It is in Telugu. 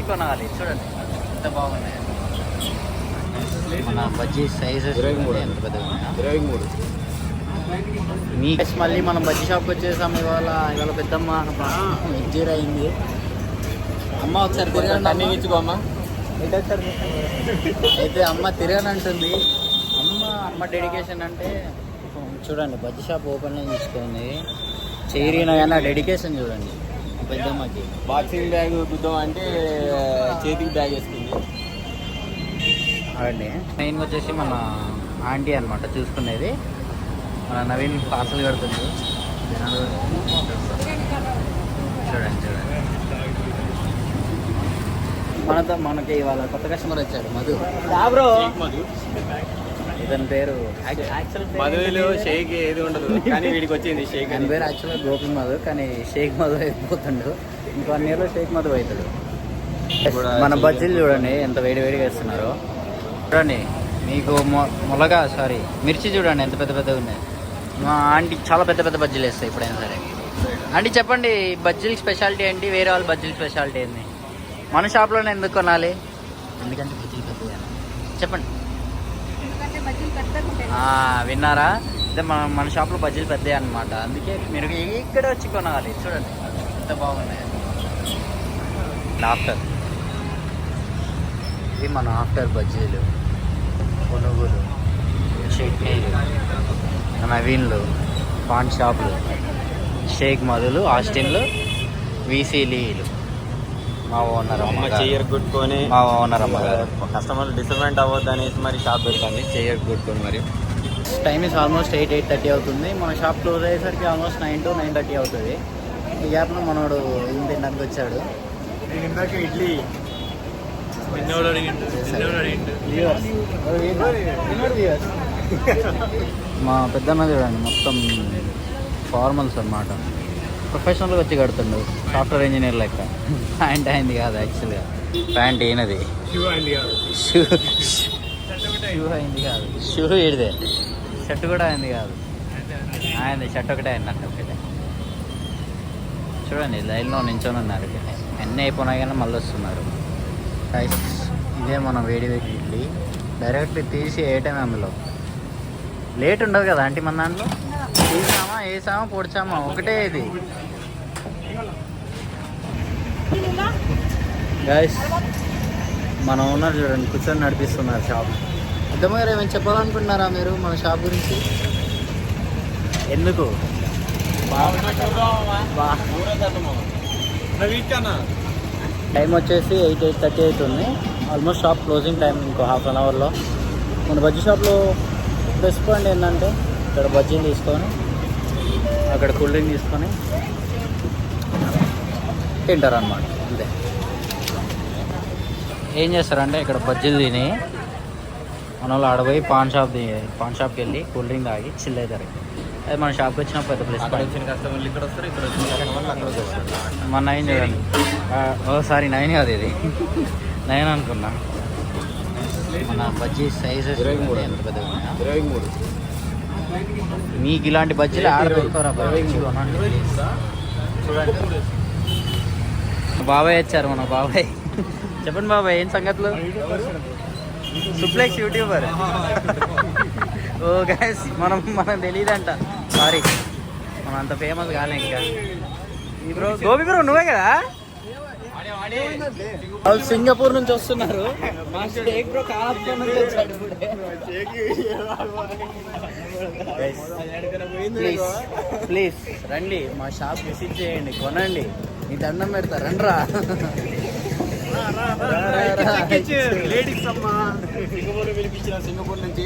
కొనాలి. చూడండి ఎంత బాగున్నాయి మన బజ్జీ సైజెస్. 23 మీ మళ్ళీ మనం బజ్జీ షాప్కి వచ్చేసాం. ఇవాళ పెద్దమ్మ ఎగ్జీర్ అయింది. అమ్మ ఒకసారి తిరగండి ఇచ్చుకోమ్మా. అయితే అమ్మ తిరగనంటుంది. అమ్మ డెడికేషన్ అంటే చూడండి బజ్జీ షాప్ ఓపెన్లో తీసుకుంది. చేరిన కానీ ఆ డెడికేషన్ చూడండి పెద్దమ్మకి. బాక్సింగ్ బ్యాగ్ గుద్దాం అంటే చేతికి బ్యాగ్ వేసుకుంది. అదండి మెయిన్గా వచ్చేసి మన ఆంటీ అనమాట చూసుకునేది. మన నవీన్ పార్సల్ కడుతుంది. చూడండి మనకి ఇవాళ కొత్త కస్టమర్ వచ్చాడు మధు. ఇతని పేరు మధులో షేక్ ఏది ఉండదు కానీ వీడికి వచ్చింది షేక్. అని పేరు యాక్చువల్గా గోపి మధు, కానీ షేక్ మధు అయిపోతుండు. ఇంకో 1 yearలో షేక్ మధు అవుతాడు. మన బజ్జీలు చూడండి ఎంత వేడిగా వేస్తున్నారు. చూడండి మీకు మిర్చి చూడండి ఎంత పెద్దగా ఉన్నాయి. మా ఆంటీ చాలా పెద్ద బజ్జీలు వేస్తాయి ఎప్పుడైనా సరే. ఆంటీ చెప్పండి బజ్జీలకి స్పెషాలిటీ ఏంటి, వేరే వాళ్ళ బజ్జీల స్పెషాలిటీ ఏంటి? మన షాప్లోనే ఎందుకు కొనాలి? ఎందుకంటే బజ్జీలు పెద్దగా. చెప్పండి. విన్నారా? అదే మన షాప్లో బజ్జీలు పెద్దవి అనమాట. అందుకే మీరు ఇక్కడే వచ్చి కొనాలి. చూడండి ఎంత బాగున్నాయి. ఆఫ్టర్ ఇది మన ఆఫ్టర్ బజ్జీలు, పునుగులు, చట్నీలు, నవీన్లు, పాన్ షాపులు, షేక్ మధులు, ఆస్టిన్లు, వీసీలీలు. మా ఓనర్ చెయ్యర్ గుట్టుకొని మా ఓనర్ అమ్మగారు కస్టమర్లు డిసప్పాయింట్ అవ్వద్దు అనేసి మరి షాప్ పెడతాను. చెయ్యర్ గుట్టుకొని మరి టైం ఇస్ ఆల్మోస్ట్ 8:30 అవుతుంది. మన షాప్ క్లోజ్ అయ్యేసరికి ఆల్మోస్ట్ 9 to 9:30 అవుతుంది. ఈ గ్యాప్లో మనోడు ఏం తినడానికి వచ్చాడు. ఇందాక ఇడ్లీ మా పెద్దన్న చూడండి మొత్తం ఫార్మల్స్ అన్నమాట. ప్రొఫెషనల్గా వచ్చి కడుతుండు సాఫ్ట్వేర్ ఇంజనీర్ లెక్క. ప్యాంట్ అయింది కాదు యాక్చువల్గా, ప్యాంట్ అయినది. షూ అయింది కాదు, షూ ఏడిదే. షర్ట్ కూడా అయింది కాదు, అయింది. షర్ట్ ఒకటే అయిందంట. ఒకటే చూడండి లైన్లో నించొని ఉన్నారు. అన్నీ అయిపోయినాయి కానీ మళ్ళీ వస్తున్నారు. ఇదే మనం వేడి ఇడ్లీ డైరెక్ట్ తీసి వేయటమే. అందులో లేట్ ఉండదు కదా ఆంటీ మన దాంట్లో. వేసామా పొడిచామా ఒకటే. ఇది గైస్ మన ఓనర్ చూడండి కూర్చొని నడిపిస్తున్నారు షాప్. పెద్దమ్మ ఏమైనా చెప్పాలనుకుంటున్నారా మీరు మన షాప్ గురించి? ఎందుకు టైం వచ్చేసి 8:30 అవుతుంది. ఆల్మోస్ట్ షాప్ క్లోజింగ్ టైం ఇంకో ½ an hourలో. మన బజ్జీ షాప్లో ప్లస్ పాయింట్ ఏంటంటే ఇక్కడ బజ్జీని తీసుకొని అక్కడ కూల్ డ్రింక్ తీసుకొని తింటారు అన్నమాట. అంతే. ఏం చేస్తారంటే ఇక్కడ బజ్జీలు తిని మన వాళ్ళు ఆడపోయి పాన్ షాప్కి వెళ్ళి కూల్ డ్రింక్ తాగి చిల్ అవుతారు. అది మన షాప్కి వచ్చిన పెద్ద ప్లేస్. కస్టమర్లు ఇక్కడ వస్తారు, ఇక్కడ వచ్చిన కస్టమర్లు అక్కడ వస్తారు. మన నైన్ చూడండి. సారీ 9 కాదు, ఇది 9 అనుకున్నా. మన బజ్జీ సైజెస్ 23 మీకు ఇలాంటి బజ్జీలు ఆడ దొరుకుతారా? చూడండి బాబాయ్ వచ్చారు. మన బాబాయ్ చెప్పండి బాబాయ్ ఏం సంగతులు? సుప్లెక్స్ యూట్యూబర్. ఓ గైస్ మనం తెలియదంట. సారీ మనం అంత ఫేమస్ కాలే ఇంకా. గోపి బ్రో నువ్వే కదా? వాళ్ళు సింగపూర్ నుంచి వస్తున్నారు. మా షేక్ బ్రో కాలాపురం నుంచి వచ్చాడు. ప్లీజ్ రండి మా షాప్ విజిట్ చేయండి, కొనండి, మీ దండం పెడతా. రండ్రా లేడీస్ అమ్మా సింగపూర్ పిలిపించిన సింగపూర్ నుంచి